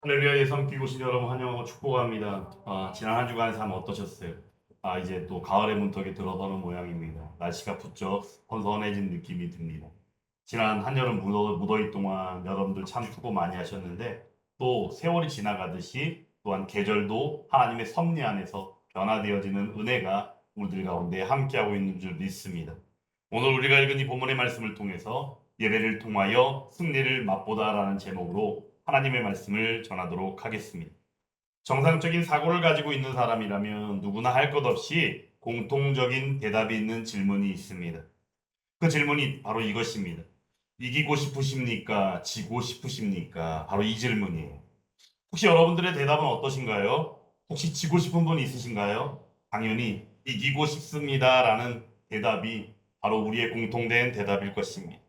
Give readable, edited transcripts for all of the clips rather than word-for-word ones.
할렐루야. 예성 비고 오신 여러분 환영하고 축복합니다. 지난 한 주간의 삶 어떠셨어요? 이제 또 가을의 문턱에 들어서는 모양입니다. 날씨가 부쩍 선선해진 느낌이 듭니다. 지난 한여름 무더위 동안 여러분들 참 수고 많이 하셨는데 또 세월이 지나가듯이 또한 계절도 하나님의 섭리 안에서 변화되어지는 은혜가 우리들 가운데 함께하고 있는 줄 믿습니다. 오늘 우리가 읽은 이 본문의 말씀을 통해서 예배를 통하여 승리를 맛보다라는 제목으로 하나님의 말씀을 전하도록 하겠습니다. 정상적인 사고를 가지고 있는 사람이라면 누구나 할 것 없이 공통적인 대답이 있는 질문이 있습니다. 그 질문이 바로 이것입니다. 이기고 싶으십니까? 지고 싶으십니까? 바로 이 질문이에요. 혹시 여러분들의 대답은 어떠신가요? 혹시 지고 싶은 분 있으신가요? 당연히 이기고 싶습니다라는 대답이 바로 우리의 공통된 대답일 것입니다.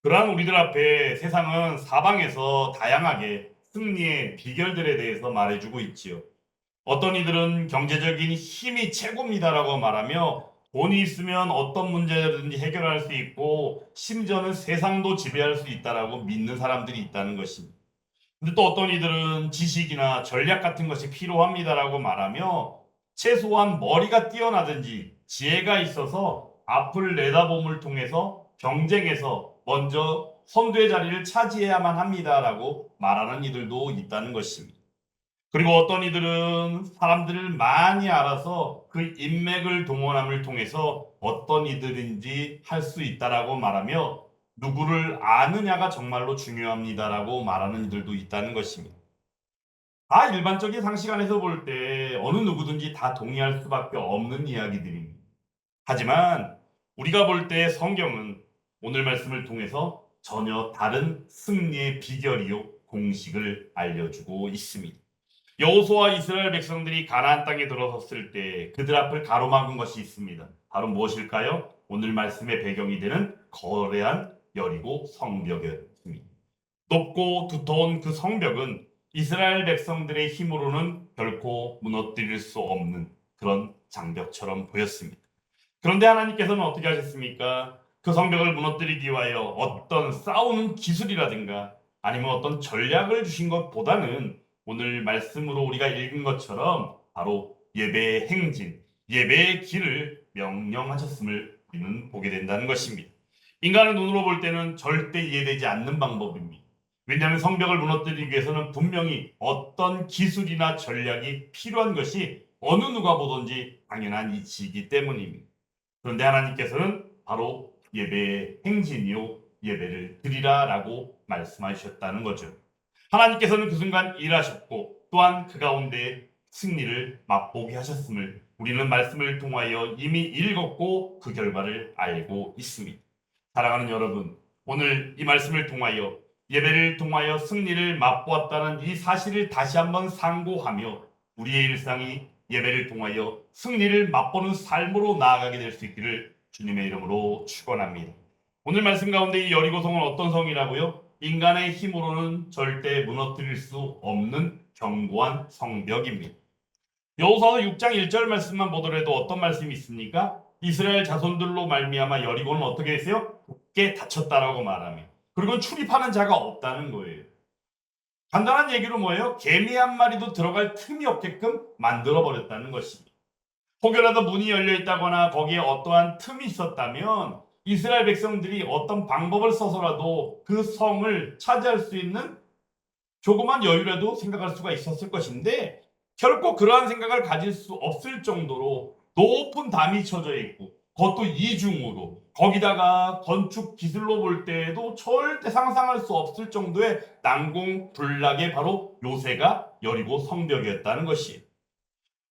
그러한 우리들 앞에 세상은 사방에서 다양하게 승리의 비결들에 대해서 말해주고 있지요. 어떤 이들은 경제적인 힘이 최고입니다라고 말하며 돈이 있으면 어떤 문제든지 해결할 수 있고 심지어는 세상도 지배할 수 있다라고 믿는 사람들이 있다는 것입니다. 근데 또 어떤 이들은 지식이나 전략 같은 것이 필요합니다라고 말하며 최소한 머리가 뛰어나든지 지혜가 있어서 앞을 내다봄을 통해서 경쟁에서 먼저 선두의 자리를 차지해야만 합니다라고 말하는 이들도 있다는 것입니다. 그리고 어떤 이들은 사람들을 많이 알아서 그 인맥을 동원함을 통해서 어떤 이들인지 할 수 있다라고 말하며 누구를 아느냐가 정말로 중요합니다라고 말하는 이들도 있다는 것입니다. 다 일반적인 상식 안에서 볼 때 어느 누구든지 다 동의할 수밖에 없는 이야기들입니다. 하지만 우리가 볼 때 성경은 오늘 말씀을 통해서 전혀 다른 승리의 비결이요 공식을 알려주고 있습니다. 여호수아와 이스라엘 백성들이 가나안 땅에 들어섰을 때 그들 앞을 가로막은 것이 있습니다. 바로 무엇일까요? 오늘 말씀의 배경이 되는 거대한 여리고 성벽이었습니다. 높고 두터운 그 성벽은 이스라엘 백성들의 힘으로는 결코 무너뜨릴 수 없는 그런 장벽처럼 보였습니다. 그런데 하나님께서는 어떻게 하셨습니까? 그 성벽을 무너뜨리기 위하여 어떤 싸우는 기술이라든가 아니면 어떤 전략을 주신 것보다는 오늘 말씀으로 우리가 읽은 것처럼 바로 예배의 행진, 예배의 길을 명령하셨음을 우리는 보게 된다는 것입니다. 인간의 눈으로 볼 때는 절대 이해되지 않는 방법입니다. 왜냐하면 성벽을 무너뜨리기 위해서는 분명히 어떤 기술이나 전략이 필요한 것이 어느 누가 보든지 당연한 이치이기 때문입니다. 그런데 하나님께서는 바로 예배의 행진이요 예배를 드리라라고 말씀하셨다는 거죠. 하나님께서는 그 순간 일하셨고 또한 그 가운데 승리를 맛보게 하셨음을 우리는 말씀을 통하여 이미 읽었고 그 결과를 알고 있습니다. 사랑하는 여러분, 오늘 이 말씀을 통하여 예배를 통하여 승리를 맛보았다는 이 사실을 다시 한번 상고하며 우리의 일상이 예배를 통하여 승리를 맛보는 삶으로 나아가게 될 수 있기를 주님의 이름으로 축원합니다. 오늘 말씀 가운데 이 여리고성은 어떤 성이라고요? 인간의 힘으로는 절대 무너뜨릴 수 없는 견고한 성벽입니다. 여호수아서 6장 1절 말씀만 보더라도 어떤 말씀이 있습니까? 이스라엘 자손들로 말미암아 여리고는 어떻게 했어요? 굳게 닫혔다라고 말하며 그리고 출입하는 자가 없다는 거예요. 간단한 얘기로 뭐예요? 개미 한 마리도 들어갈 틈이 없게끔 만들어 버렸다는 것입니다. 혹여라도 문이 열려 있다거나 거기에 어떠한 틈이 있었다면 이스라엘 백성들이 어떤 방법을 써서라도 그 성을 차지할 수 있는 조그만 여유라도 생각할 수가 있었을 것인데 결코 그러한 생각을 가질 수 없을 정도로 높은 담이 쳐져 있고 그것도 이중으로 거기다가 건축 기술로 볼 때에도 절대 상상할 수 없을 정도의 난공불락의 바로 요새가 여리고 성벽이었다는 것이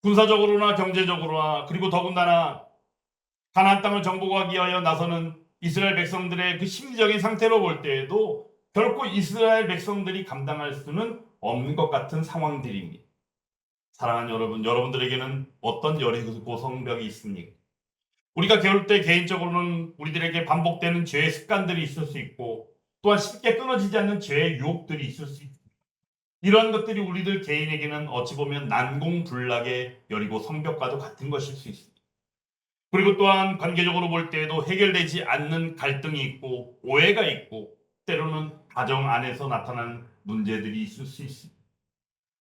군사적으로나 경제적으로나 그리고 더군다나 가나안 땅을 정복하기 위하여 나서는 이스라엘 백성들의 그 심리적인 상태로 볼 때에도 결코 이스라엘 백성들이 감당할 수는 없는 것 같은 상황들입니다. 사랑하는 여러분, 여러분들에게는 어떤 여리고 성벽이 있습니까? 우리가 겨울 때 개인적으로는 우리들에게 반복되는 죄의 습관들이 있을 수 있고 또한 쉽게 끊어지지 않는 죄의 유혹들이 있을 수 있습니다. 이런 것들이 우리들 개인에게는 어찌 보면 난공불락의 여리고 성벽과도 같은 것일 수 있습니다. 그리고 또한 관계적으로 볼 때에도 해결되지 않는 갈등이 있고 오해가 있고 때로는 가정 안에서 나타나는 문제들이 있을 수 있습니다.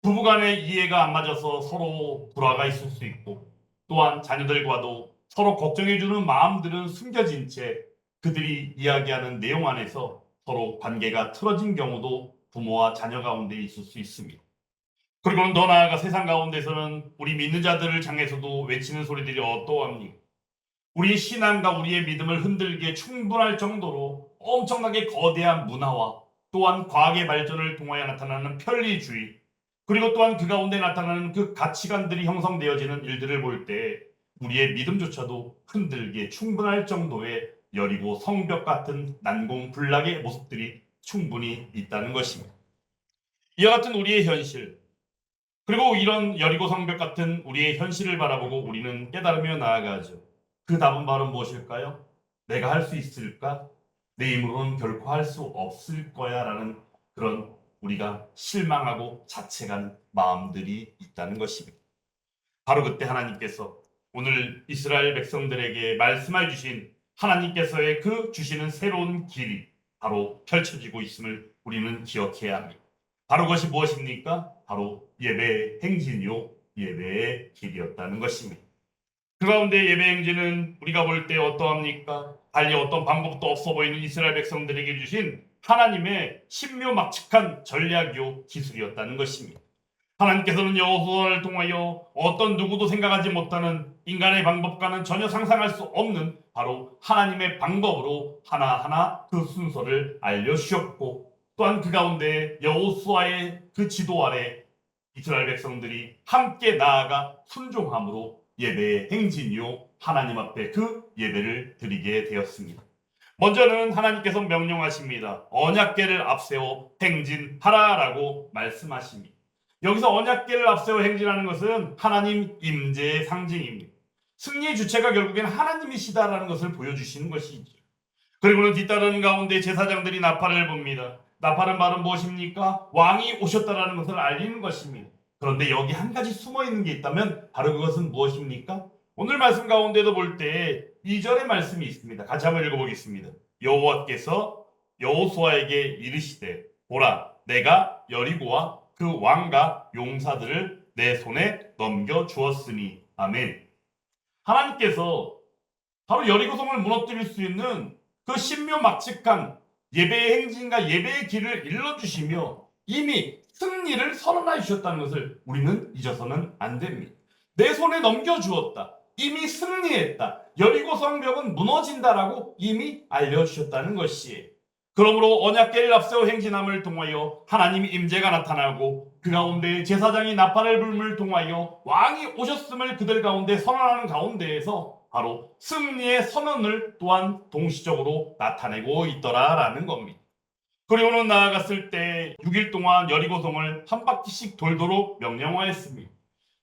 부부간의 이해가 안 맞아서 서로 불화가 있을 수 있고, 또한 자녀들과도 서로 걱정해주는 마음들은 숨겨진 채 그들이 이야기하는 내용 안에서 서로 관계가 틀어진 경우도 부모와 자녀 가운데 있을 수 있습니다. 그리고 더 나아가 세상 가운데서는 우리 믿는 자들을 향해서도 외치는 소리들이 어떠합니까? 우리의 신앙과 우리의 믿음을 흔들기에 충분할 정도로 엄청나게 거대한 문화와 또한 과학의 발전을 통하여 나타나는 편리주의, 그리고 또한 그 가운데 나타나는 그 가치관들이 형성되어지는 일들을 볼 때 우리의 믿음조차도 흔들기에 충분할 정도의 여리고 성벽 같은 난공불락의 모습들이 충분히 있다는 것입니다. 이와 같은 우리의 현실, 그리고 이런 여리고 성벽 같은 우리의 현실을 바라보고 우리는 깨달으며 나아가죠. 그 답은 바로 무엇일까요? 내가 할 수 있을까? 내 힘으로는 결코 할 수 없을 거야 라는 그런 우리가 실망하고 자책하는 마음들이 있다는 것입니다. 바로 그때 하나님께서 오늘 이스라엘 백성들에게 말씀해 주신 하나님께서의 그 주시는 새로운 길이 바로 펼쳐지고 있음을 우리는 기억해야 합니다. 바로 그것이 무엇입니까? 바로 예배의 행진이요, 예배의 길이었다는 것입니다. 그 가운데 예배 행진은 우리가 볼 때 어떠합니까? 달리 어떤 방법도 없어 보이는 이스라엘 백성들에게 주신 하나님의 신묘막측한 전략이요, 기술이었다는 것입니다. 하나님께서는 여호수아를 통하여 어떤 누구도 생각하지 못하는 인간의 방법과는 전혀 상상할 수 없는 바로 하나님의 방법으로 하나하나 그 순서를 알려주셨고, 또한 그 가운데 여호수아의 그 지도 아래 이스라엘 백성들이 함께 나아가 순종함으로 예배의 행진이요 하나님 앞에 그 예배를 드리게 되었습니다. 먼저는 하나님께서 명령하십니다. 언약궤를 앞세워 행진하라라고 말씀하십니다. 여기서 언약궤를 앞세워 행진하는 것은 하나님 임재의 상징입니다. 승리의 주체가 결국엔 하나님이시다라는 것을 보여주시는 것이죠. 그리고는 뒤따르는 가운데 제사장들이 나팔을 붑니다. 나팔은 바로 무엇입니까? 왕이 오셨다라는 것을 알리는 것입니다. 그런데 여기 한 가지 숨어 있는 게 있다면 바로 그것은 무엇입니까? 오늘 말씀 가운데도 볼 때 2절의 말씀이 있습니다. 같이 한번 읽어보겠습니다. 여호와께서 여호수아에게 이르시되 보라 내가 여리고와 그 왕과 용사들을 내 손에 넘겨 주었으니 아멘. 하나님께서 바로 여리고성을 무너뜨릴 수 있는 그 신묘막측한 예배의 행진과 예배의 길을 일러주시며 이미 승리를 선언하여 주셨다는 것을 우리는 잊어서는 안 됩니다. 내 손에 넘겨주었다. 이미 승리했다. 여리고 성벽은 무너진다라고 이미 알려주셨다는 것이, 그러므로 언약궤를 앞세워 행진함을 통하여 하나님의 임재가 나타나고 그 가운데 제사장이 나팔을 불음을 통하여 왕이 오셨음을 그들 가운데 선언하는 가운데에서 바로 승리의 선언을 또한 동시적으로 나타내고 있더라라는 겁니다. 그리고는 나아갔을 때 6일 동안 여리고성을 한 바퀴씩 돌도록 명령하였습니다.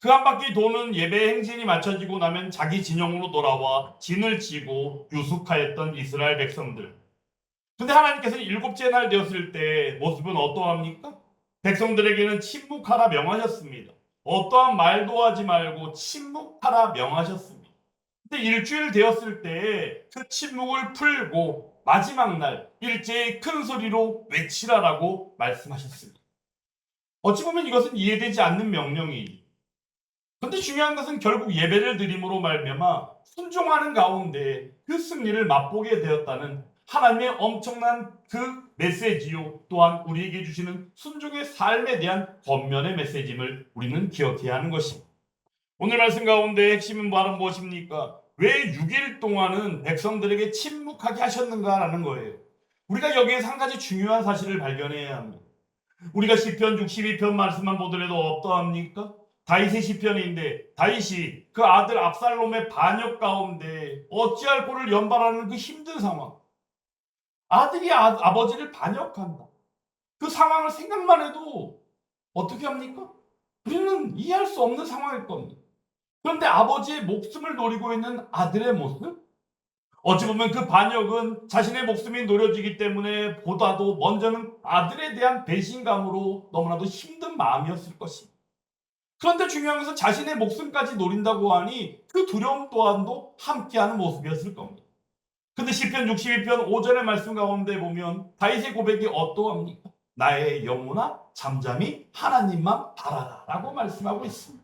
그 한 바퀴 도는 예배 행진이 마쳐지고 나면 자기 진영으로 돌아와 진을 치고 유숙하였던 이스라엘 백성들. 근데 하나님께서는 7째 날 되었을 때 모습은 어떠합니까? 백성들에게는 침묵하라 명하셨습니다. 어떠한 말도 하지 말고 침묵하라 명하셨습니다. 근데 일주일 되었을 때 그 침묵을 풀고 마지막 날 일제히 큰 소리로 외치라라고 말씀하셨습니다. 어찌 보면 이것은 이해되지 않는 명령이지. 그런데 중요한 것은 결국 예배를 드림으로 말미암아 순종하는 가운데 그 승리를 맛보게 되었다는 하나님의 엄청난 그 메시지요, 또한 우리에게 주시는 순종의 삶에 대한 권면의 메시지임을 우리는 기억해야 하는 것입니다. 오늘 말씀 가운데 핵심은 바로 무엇입니까? 왜 6일 동안은 백성들에게 침묵하게 하셨는가라는 거예요. 우리가 여기에서 한 가지 중요한 사실을 발견해야 합니다. 우리가 시편 62편 말씀만 보더라도 어떠합니까? 다윗의 시편인데 다윗이 그 아들 압살롬의 반역 가운데 어찌할 꼴을 연발하는 그 힘든 상황, 아들이 아버지를 반역한다. 그 상황을 생각만 해도 어떻게 합니까? 우리는 이해할 수 없는 상황일 겁니다. 그런데 아버지의 목숨을 노리고 있는 아들의 모습? 어찌 보면 그 반역은 자신의 목숨이 노려지기 때문에 보다도 먼저는 아들에 대한 배신감으로 너무나도 힘든 마음이었을 것입니다. 그런데 중요한 것은 자신의 목숨까지 노린다고 하니 그 두려움 또한도 함께하는 모습이었을 겁니다. 근데 시편 62편 5절의 말씀 가운데 보면 다윗의 고백이 어떠합니까? 나의 영혼아 잠잠히 하나님만 바라라 라고 말씀하고 있습니다.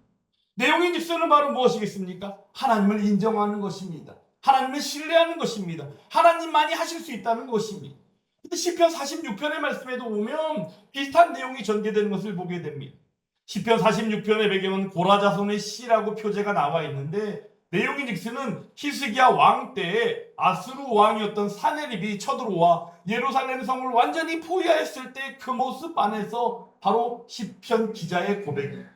내용인 직선은 바로 무엇이겠습니까? 하나님을 인정하는 것입니다. 하나님을 신뢰하는 것입니다. 하나님만이 하실 수 있다는 것입니다. 시편 46편의 말씀에도 보면 비슷한 내용이 전개되는 것을 보게 됩니다. 시편 46편의 배경은 고라 자손의 시라고 표제가 나와 있는데, 내용인 즉슨은 히스기야 왕 때에 아수르 왕이었던 사네립이 쳐들어와 예루살렘 성을 완전히 포위하였을 때 그 모습 안에서 바로 시편 기자의 고백입니다.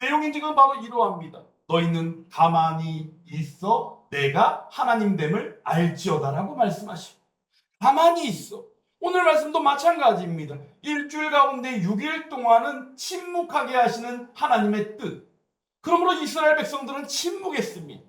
내용인즉은 바로 이러합니다. 너희는 가만히 있어 내가 하나님됨을 알지어다라고 말씀하시고, 가만히 있어. 오늘 말씀도 마찬가지입니다. 일주일 가운데 6일 동안은 침묵하게 하시는 하나님의 뜻. 그러므로 이스라엘 백성들은 침묵했습니다.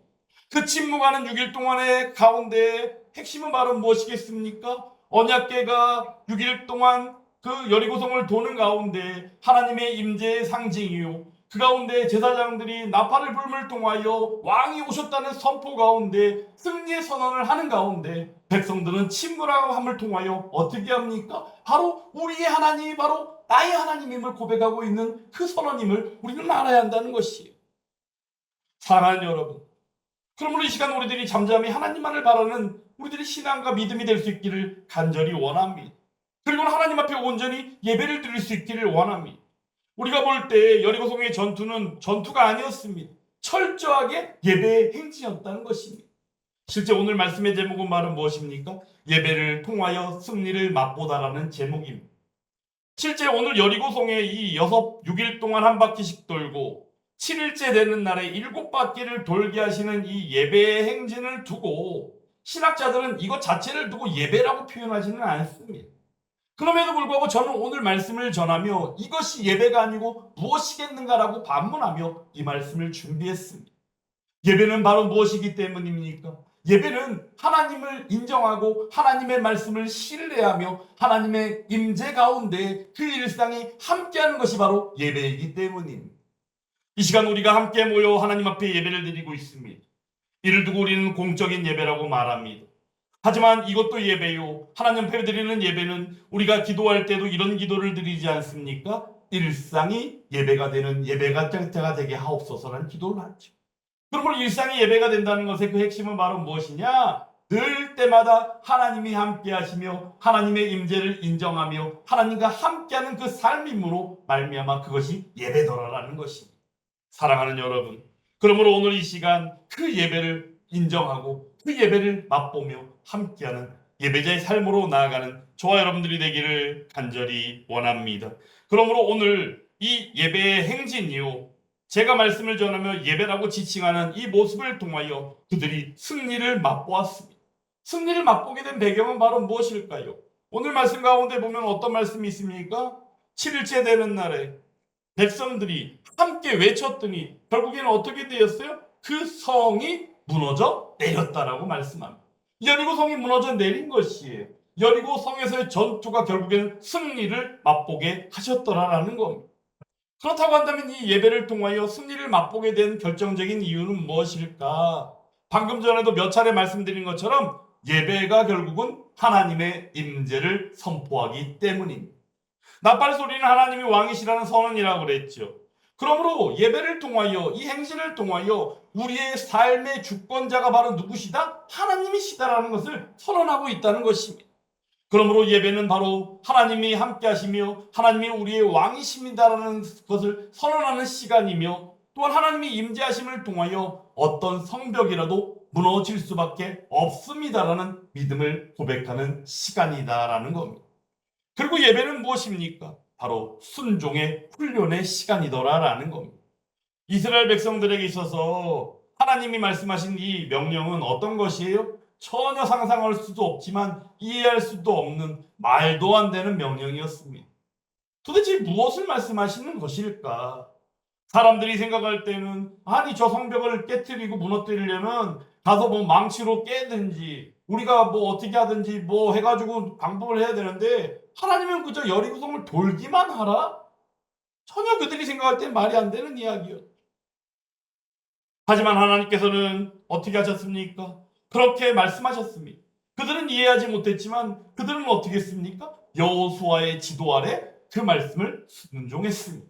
그 침묵하는 6일 동안의 가운데 핵심은 바로 무엇이겠습니까? 언약궤가 6일 동안 그 여리고성을 도는 가운데 하나님의 임재의 상징이요, 그 가운데 제사장들이 나팔을 불음을 통하여 왕이 오셨다는 선포 가운데 승리의 선언을 하는 가운데 백성들은 침묵함을 통하여 어떻게 합니까? 바로 우리의 하나님이 바로 나의 하나님임을 고백하고 있는 그 선언임을 우리는 알아야 한다는 것이에요. 사랑하는 여러분, 그러므로 이 시간 우리들이 잠잠히 하나님만을 바라는 우리들의 신앙과 믿음이 될 수 있기를 간절히 원합니다. 그리고 하나님 앞에 온전히 예배를 드릴 수 있기를 원합니다. 우리가 볼 때 여리고성의 전투는 전투가 아니었습니다. 철저하게 예배의 행진이었다는 것입니다. 실제 오늘 말씀의 제목은 말은 무엇입니까? 예배를 통하여 승리를 맛보다라는 제목입니다. 실제 오늘 여리고성에 이 6일 동안 한 바퀴씩 돌고 7일째 되는 날에 7바퀴를 돌게 하시는 이 예배의 행진을 두고 신학자들은 이것 자체를 두고 예배라고 표현하지는 않습니다. 그럼에도 불구하고 저는 오늘 말씀을 전하며 이것이 예배가 아니고 무엇이겠는가라고 반문하며 이 말씀을 준비했습니다. 예배는 바로 무엇이기 때문입니까? 예배는 하나님을 인정하고 하나님의 말씀을 신뢰하며 하나님의 임재 가운데 그 일상이 함께하는 것이 바로 예배이기 때문입니다. 이 시간 우리가 함께 모여 하나님 앞에 예배를 드리고 있습니다. 이를 두고 우리는 공적인 예배라고 말합니다. 하지만 이것도 예배요, 하나님 앞에 드리는 예배는 우리가 기도할 때도 이런 기도를 드리지 않습니까? 일상이 예배가 되는 예배가 되게 하옵소서라는 기도를 하죠. 그러므로 일상이 예배가 된다는 것의 그 핵심은 바로 무엇이냐? 늘 때마다 하나님이 함께 하시며 하나님의 임재를 인정하며 하나님과 함께하는 그 삶임으로 말미암아 그것이 예배더라라는 것입니다. 사랑하는 여러분, 그러므로 오늘 이 시간 그 예배를 인정하고 그 예배를 맛보며 함께하는 예배자의 삶으로 나아가는 저와 여러분들이 되기를 간절히 원합니다. 그러므로 오늘 이 예배의 행진이요, 제가 말씀을 전하며 예배라고 지칭하는 이 모습을 통하여 그들이 승리를 맛보았습니다. 승리를 맛보게 된 배경은 바로 무엇일까요? 오늘 말씀 가운데 보면 어떤 말씀이 있습니까? 7일째 되는 날에 백성들이 함께 외쳤더니 결국에는 어떻게 되었어요? 그 성이 무너져 내렸다라고 말씀합니다. 여리고 성이 무너져 내린 것이에요. 여리고 성에서의 전투가 결국에는 승리를 맛보게 하셨더라라는 겁니다. 그렇다고 한다면 이 예배를 통하여 승리를 맛보게 된 결정적인 이유는 무엇일까? 방금 전에도 몇 차례 말씀드린 것처럼 예배가 결국은 하나님의 임재를 선포하기 때문입니다. 나팔 소리는 하나님이 왕이시라는 선언이라고 그랬죠. 그러므로 예배를 통하여 이 행진을 통하여 우리의 삶의 주권자가 바로 누구시다? 하나님이시다라는 것을 선언하고 있다는 것입니다. 그러므로 예배는 바로 하나님이 함께 하시며 하나님이 우리의 왕이십니다라는 것을 선언하는 시간이며, 또한 하나님이 임재하심을 통하여 어떤 성벽이라도 무너질 수밖에 없습니다라는 믿음을 고백하는 시간이다라는 겁니다. 그리고 예배는 무엇입니까? 바로 순종의 훈련의 시간이더라라는 겁니다. 이스라엘 백성들에게 있어서 하나님이 말씀하신 이 명령은 어떤 것이에요? 전혀 상상할 수도 없지만 이해할 수도 없는 말도 안 되는 명령이었습니다. 도대체 무엇을 말씀하시는 것일까? 사람들이 생각할 때는 아니 저 성벽을 깨트리고 무너뜨리려면 가서 뭐 망치로 깨든지 우리가 뭐 어떻게 하든지 뭐 해가지고 방법을 해야 되는데 하나님은 그저 여리고성을 돌기만 하라? 전혀 그들이 생각할 때 말이 안 되는 이야기였죠. 하지만 하나님께서는 어떻게 하셨습니까? 그렇게 말씀하셨습니다. 그들은 이해하지 못했지만 그들은 어떻게 했습니까? 여호수아의 지도 아래 그 말씀을 순종했습니다.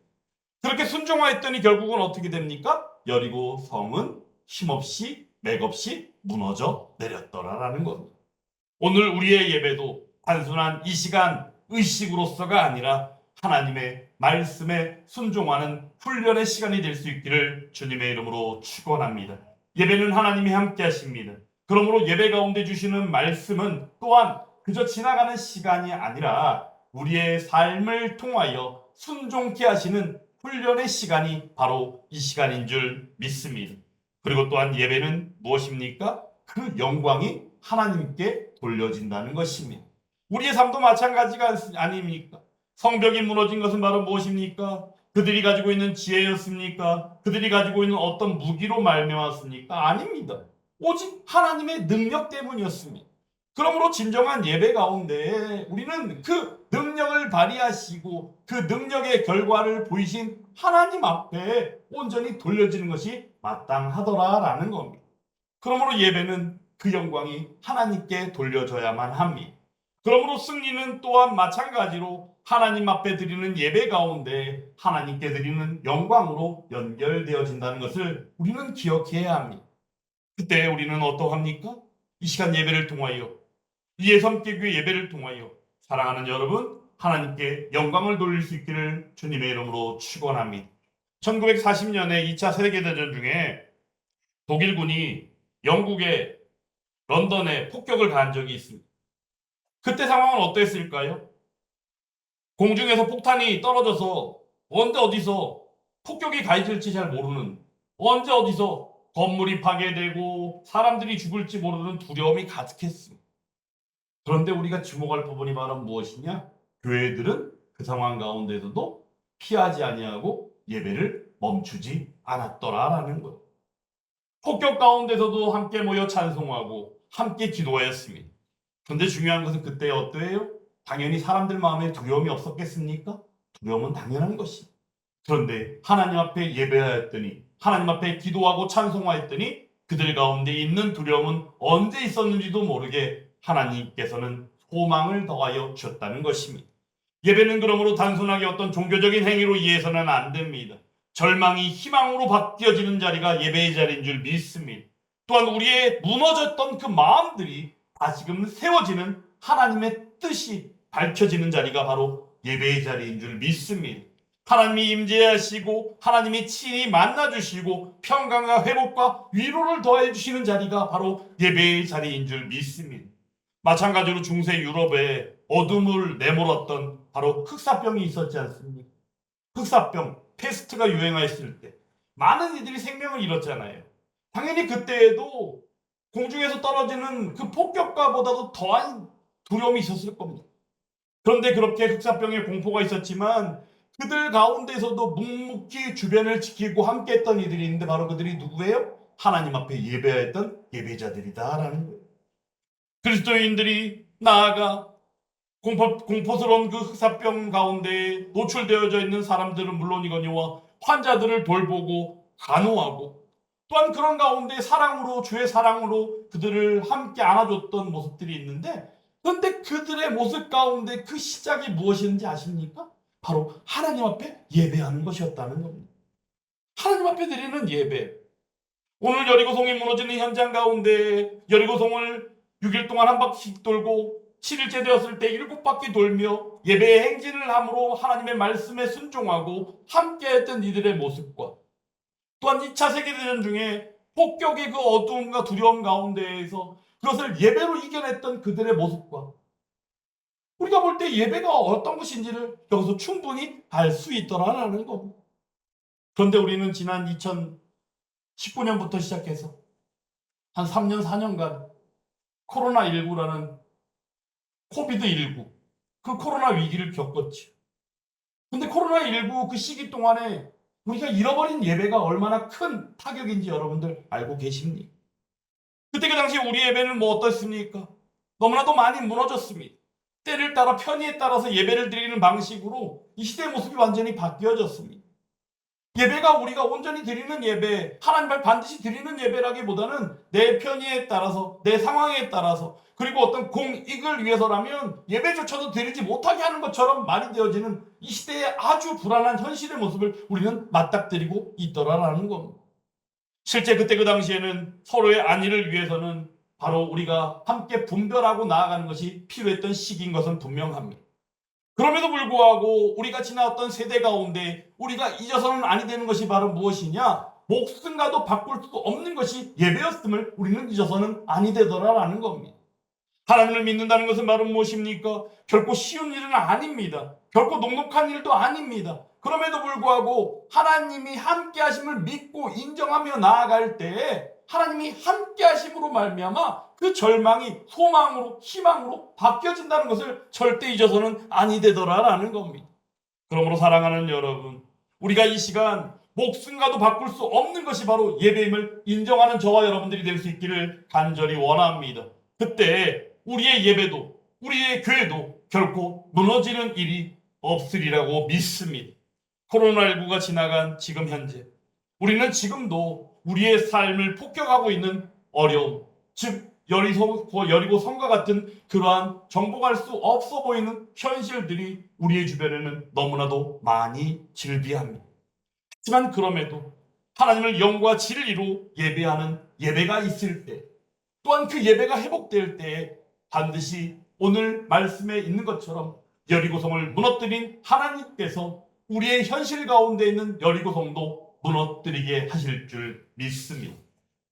그렇게 순종하였더니 결국은 어떻게 됩니까? 여리고 성은 힘없이 맥없이 무너져 내렸더라라는 겁니다. 오늘 우리의 예배도 단순한 이 시간 의식으로서가 아니라 하나님의 말씀에 순종하는 훈련의 시간이 될 수 있기를 주님의 이름으로 축원합니다. 예배는 하나님이 함께 하십니다. 그러므로 예배 가운데 주시는 말씀은 또한 그저 지나가는 시간이 아니라 우리의 삶을 통하여 순종케 하시는 훈련의 시간이 바로 이 시간인 줄 믿습니다. 그리고 또한 예배는 무엇입니까? 그 영광이 하나님께 돌려진다는 것입니다. 우리의 삶도 마찬가지가 아닙니까? 성벽이 무너진 것은 바로 무엇입니까? 그들이 가지고 있는 지혜였습니까? 그들이 가지고 있는 어떤 무기로 말미암았습니까? 아닙니다. 오직 하나님의 능력 때문이었습니다. 그러므로 진정한 예배 가운데 우리는 그 능력을 발휘하시고 그 능력의 결과를 보이신 하나님 앞에 온전히 돌려지는 것이 마땅하더라라는 겁니다. 그러므로 예배는 그 영광이 하나님께 돌려져야만 합니다. 그러므로 승리는 또한 마찬가지로 하나님 앞에 드리는 예배 가운데 하나님께 드리는 영광으로 연결되어진다는 것을 우리는 기억해야 합니다. 그때 우리는 어떠합니까? 이 시간 예배를 통하여 이예섬기교회 예배를 통하여 사랑하는 여러분 하나님께 영광을 돌릴 수 있기를 주님의 이름으로 축원합니다. 1940년에 2차 세계대전 중에 독일군이 영국의 런던에 폭격을 가한 적이 있습니다. 그때 상황은 어땠을까요? 공중에서 폭탄이 떨어져서 언제 어디서 폭격이 가해질지 잘 모르는, 언제 어디서 건물이 파괴되고 사람들이 죽을지 모르는 두려움이 가득했습니다. 그런데 우리가 주목할 부분이 바로 무엇이냐? 교회들은 그 상황 가운데서도 피하지 아니하고 예배를 멈추지 않았더라라는 거예요. 폭격 가운데서도 함께 모여 찬송하고 함께 기도하였습니다. 그런데 중요한 것은 그때 어떠해요? 당연히 사람들 마음에 두려움이 없었겠습니까? 두려움은 당연한 것이. 그런데 하나님 앞에 예배하였더니 하나님 앞에 기도하고 찬송하였더니 그들 가운데 있는 두려움은 언제 있었는지도 모르게 하나님께서는 소망을 더하여 주셨다는 것입니다. 예배는 그러므로 단순하게 어떤 종교적인 행위로 이해해서는 안 됩니다. 절망이 희망으로 바뀌어지는 자리가 예배의 자리인 줄 믿습니다. 또한 우리의 무너졌던 그 마음들이 다시금 세워지는 하나님의 뜻이 밝혀지는 자리가 바로 예배의 자리인 줄 믿습니다. 하나님이 임재하시고 하나님이 친히 만나주시고 평강과 회복과 위로를 더해 주시는 자리가 바로 예배의 자리인 줄 믿습니다. 마찬가지로 중세 유럽에 어둠을 내몰았던 바로 흑사병이 있었지 않습니까? 흑사병, 페스트가 유행하였을 때 많은 이들이 생명을 잃었잖아요. 당연히 그때에도 공중에서 떨어지는 그 폭격과보다도 더한 두려움이 있었을 겁니다. 그런데 그렇게 흑사병의 공포가 있었지만 그들 가운데서도 묵묵히 주변을 지키고 함께했던 이들이 있는데 바로 그들이 누구예요? 하나님 앞에 예배했던 예배자들이다라는 거예요. 그리스도인들이 나아가 공포스러운 그 흑사병 가운데 노출되어져 있는 사람들은 물론이거니와 환자들을 돌보고 간호하고 또한 그런 가운데 사랑으로 주의 사랑으로 그들을 함께 안아줬던 모습들이 있는데 그런데 그들의 모습 가운데 그 시작이 무엇인지 아십니까? 바로 하나님 앞에 예배하는 것이었다는 겁니다. 하나님 앞에 드리는 예배. 오늘 여리고성이 무너지는 현장 가운데 여리고성을 6일 동안 한 바퀴씩 돌고 7일째 되었을 때 7바퀴 돌며 예배의 행진을 함으로 하나님의 말씀에 순종하고 함께했던 이들의 모습과 또한 2차 세계대전 중에 폭격의 그 어두움과 두려움 가운데에서 그것을 예배로 이겨냈던 그들의 모습과 우리가 볼 때 예배가 어떤 것인지를 여기서 충분히 알 수 있더라라는 겁니다. 그런데 우리는 지난 2019년부터 시작해서 한 3년, 4년간 코로나19라는 코비드19 그 코로나 위기를 겪었죠. 근데 코로나19 그 시기 동안에 우리가 잃어버린 예배가 얼마나 큰 타격인지 여러분들 알고 계십니까? 그때 그 당시 우리 예배는 뭐 어떻습니까? 너무나도 많이 무너졌습니다. 때를 따라 편의에 따라서 예배를 드리는 방식으로 이 시대의 모습이 완전히 바뀌어졌습니다. 예배가 우리가 온전히 드리는 예배, 하나님 앞에 반드시 드리는 예배라기보다는 내 편의에 따라서, 내 상황에 따라서, 그리고 어떤 공익을 위해서라면 예배조차도 드리지 못하게 하는 것처럼 말이 되어지는 이 시대의 아주 불안한 현실의 모습을 우리는 맞닥뜨리고 있더라라는 겁니다. 실제 그때 그 당시에는 서로의 안위를 위해서는 바로 우리가 함께 분별하고 나아가는 것이 필요했던 시기인 것은 분명합니다. 그럼에도 불구하고 우리가 지나왔던 세대 가운데 우리가 잊어서는 아니 되는 것이 바로 무엇이냐? 목숨과도 바꿀 수 없는 것이 예배였음을 우리는 잊어서는 아니 되더라라는 겁니다. 하나님을 믿는다는 것은 바로 무엇입니까? 결코 쉬운 일은 아닙니다. 결코 녹록한 일도 아닙니다. 그럼에도 불구하고 하나님이 함께 하심을 믿고 인정하며 나아갈 때에 하나님이 함께 하심으로 말미암아 그 절망이 소망으로 희망으로 바뀌어진다는 것을 절대 잊어서는 아니 되더라라는 겁니다. 그러므로 사랑하는 여러분, 우리가 이 시간 목숨과도 바꿀 수 없는 것이 바로 예배임을 인정하는 저와 여러분들이 될 수 있기를 간절히 원합니다. 그때 우리의 예배도 우리의 교회도 결코 무너지는 일이 없으리라고 믿습니다. 코로나19가 지나간 지금 현재 우리는 지금도 우리의 삶을 폭격하고 있는 어려움, 즉 여리고 성과 같은 그러한 정복할 수 없어 보이는 현실들이 우리의 주변에는 너무나도 많이 즐비합니다. 하지만 그럼에도 하나님을 영과 진리로 예배하는 예배가 있을 때, 또한 그 예배가 회복될 때에 반드시 오늘 말씀에 있는 것처럼 여리고성을 무너뜨린 하나님께서 우리의 현실 가운데 있는 여리고성도 무너뜨리게 하실 줄 믿습니다.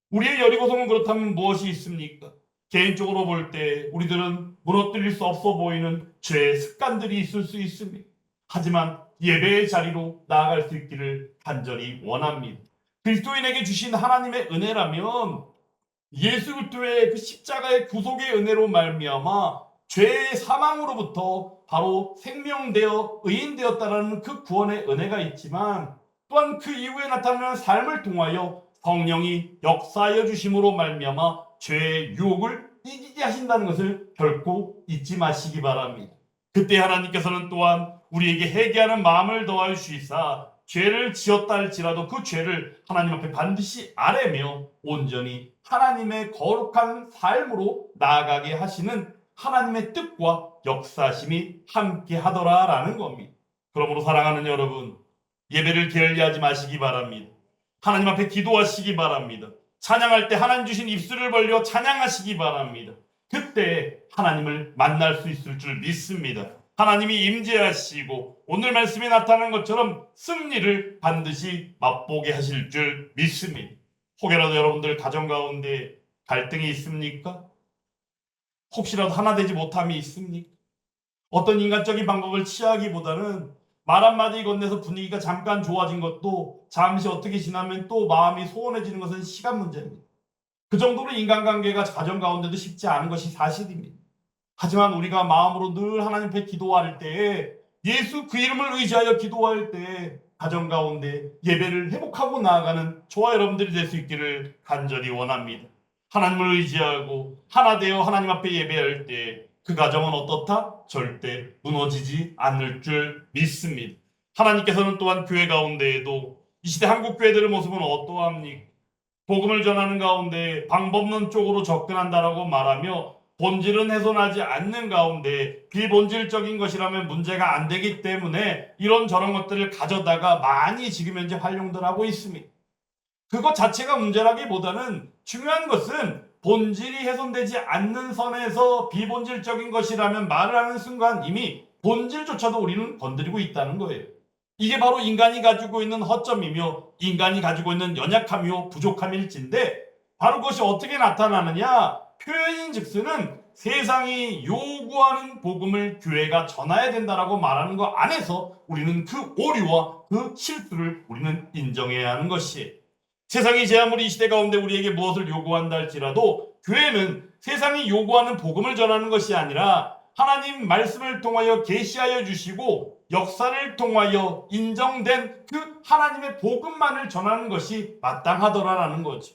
우리의 여리고성은 그렇다면 무엇이 있습니까? 개인적으로 볼 때 우리들은 무너뜨릴 수 없어 보이는 죄의 습관들이 있을 수 있습니다. 하지만 예배의 자리로 나아갈 수 있기를 간절히 원합니다. 그리스도인에게 주신 하나님의 은혜라면 예수 그리스도의 그 십자가의 구속의 은혜로 말미암아 죄의 사망으로부터 바로 생명되어 의인되었다라는 그 구원의 은혜가 있지만, 또한 그 이후에 나타나는 삶을 통하여 성령이 역사하여 주심으로 말미암아 죄의 유혹을 이기게 하신다는 것을 결코 잊지 마시기 바랍니다. 그때 하나님께서는 또한 우리에게 회개하는 마음을 더하여 주시사 죄를 지었다 할지라도 그 죄를 하나님 앞에 반드시 아뢰며 온전히 하나님의 거룩한 삶으로 나아가게 하시는 하나님의 뜻과 역사심이 함께 하더라라는 겁니다. 그러므로 사랑하는 여러분, 예배를 게을리하지 마시기 바랍니다. 하나님 앞에 기도하시기 바랍니다. 찬양할 때 하나님 주신 입술을 벌려 찬양하시기 바랍니다. 그때 하나님을 만날 수 있을 줄 믿습니다. 하나님이 임재하시고 오늘 말씀에 나타난 것처럼 승리를 반드시 맛보게 하실 줄 믿습니다. 혹여라도 여러분들 가정 가운데 갈등이 있습니까? 혹시라도 하나 되지 못함이 있습니까? 어떤 인간적인 방법을 취하기보다는 말 한마디 건네서 분위기가 잠깐 좋아진 것도 잠시 어떻게 지나면 또 마음이 소원해지는 것은 시간 문제입니다. 그 정도로 인간관계가 가정 가운데도 쉽지 않은 것이 사실입니다. 하지만 우리가 마음으로 늘 하나님 앞에 기도할 때에, 예수 그 이름을 의지하여 기도할 때에 가정 가운데 예배를 회복하고 나아가는 저와 여러분들이 될 수 있기를 간절히 원합니다. 하나님을 의지하고 하나 되어 하나님 앞에 예배할 때 그 가정은 어떻다? 절대 무너지지 않을 줄 믿습니다. 하나님께서는 또한 교회 가운데에도 이 시대 한국 교회들의 모습은 어떠합니까? 복음을 전하는 가운데 방법론 쪽으로 접근한다라고 말하며 본질은 훼손하지 않는 가운데 비본질적인 것이라면 문제가 안 되기 때문에 이런저런 것들을 가져다가 많이 지금 현재 활용들 하고 있습니다. 그것 자체가 문제라기보다는 중요한 것은 본질이 훼손되지 않는 선에서 비본질적인 것이라면 말을 하는 순간 이미 본질조차도 우리는 건드리고 있다는 거예요. 이게 바로 인간이 가지고 있는 허점이며 인간이 가지고 있는 연약함이요 부족함일진데, 바로 그것이 어떻게 나타나느냐? 표현인즉슨은 세상이 요구하는 복음을 교회가 전해야 된다라고 말하는 것 안에서 우리는 그 오류와 그 실수를 우리는 인정해야 하는 것이에요. 세상이 제 아무리 이 시대 가운데 우리에게 무엇을 요구한다 할지라도 교회는 세상이 요구하는 복음을 전하는 것이 아니라 하나님 말씀을 통하여 계시하여 주시고 역사를 통하여 인정된 그 하나님의 복음만을 전하는 것이 마땅하더라라는 거죠.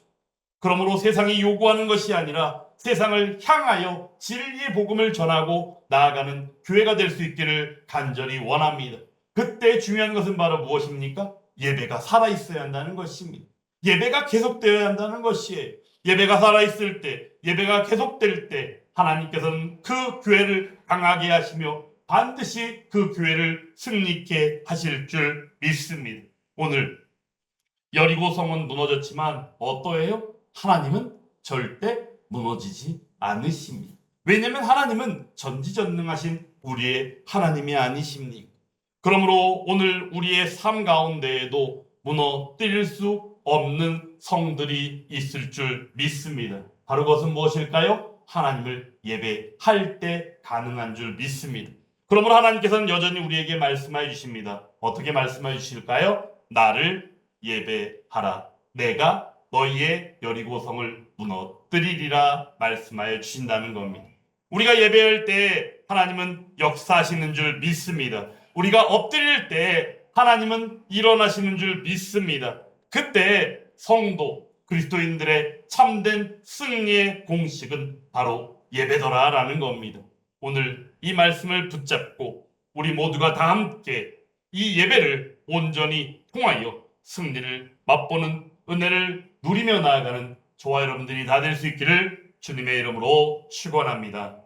그러므로 세상이 요구하는 것이 아니라 세상을 향하여 진리의 복음을 전하고 나아가는 교회가 될 수 있기를 간절히 원합니다. 그때 중요한 것은 바로 무엇입니까? 예배가 살아있어야 한다는 것입니다. 예배가 계속되어야 한다는 것이에요. 예배가 살아있을 때, 예배가 계속될 때 하나님께서는 그 교회를 강하게 하시며 반드시 그 교회를 승리케 하실 줄 믿습니다. 오늘 여리고 성은 무너졌지만 어떠해요? 하나님은 절대 무너지지 않으십니다. 왜냐하면 하나님은 전지전능하신 우리의 하나님이 아니십니까? 그러므로 오늘 우리의 삶 가운데에도 무너뜨릴 수 없는 성들이 있을 줄 믿습니다. 바로 그것은 무엇일까요? 하나님을 예배할 때 가능한 줄 믿습니다. 그러므로 하나님께서는 여전히 우리에게 말씀해 주십니다. 어떻게 말씀해 주실까요? 나를 예배하라. 내가 너희의 여리고성을 무너뜨리리라 말씀하여 주신다는 겁니다. 우리가 예배할 때 하나님은 역사하시는 줄 믿습니다. 우리가 엎드릴 때 하나님은 일어나시는 줄 믿습니다. 그때 성도 그리스도인들의 참된 승리의 공식은 바로 예배더라라는 겁니다. 오늘 이 말씀을 붙잡고 우리 모두가 다 함께 이 예배를 온전히 통하여 승리를 맛보는 은혜를 누리며 나아가는 저와 여러분들이 다 될 수 있기를 주님의 이름으로 축원합니다.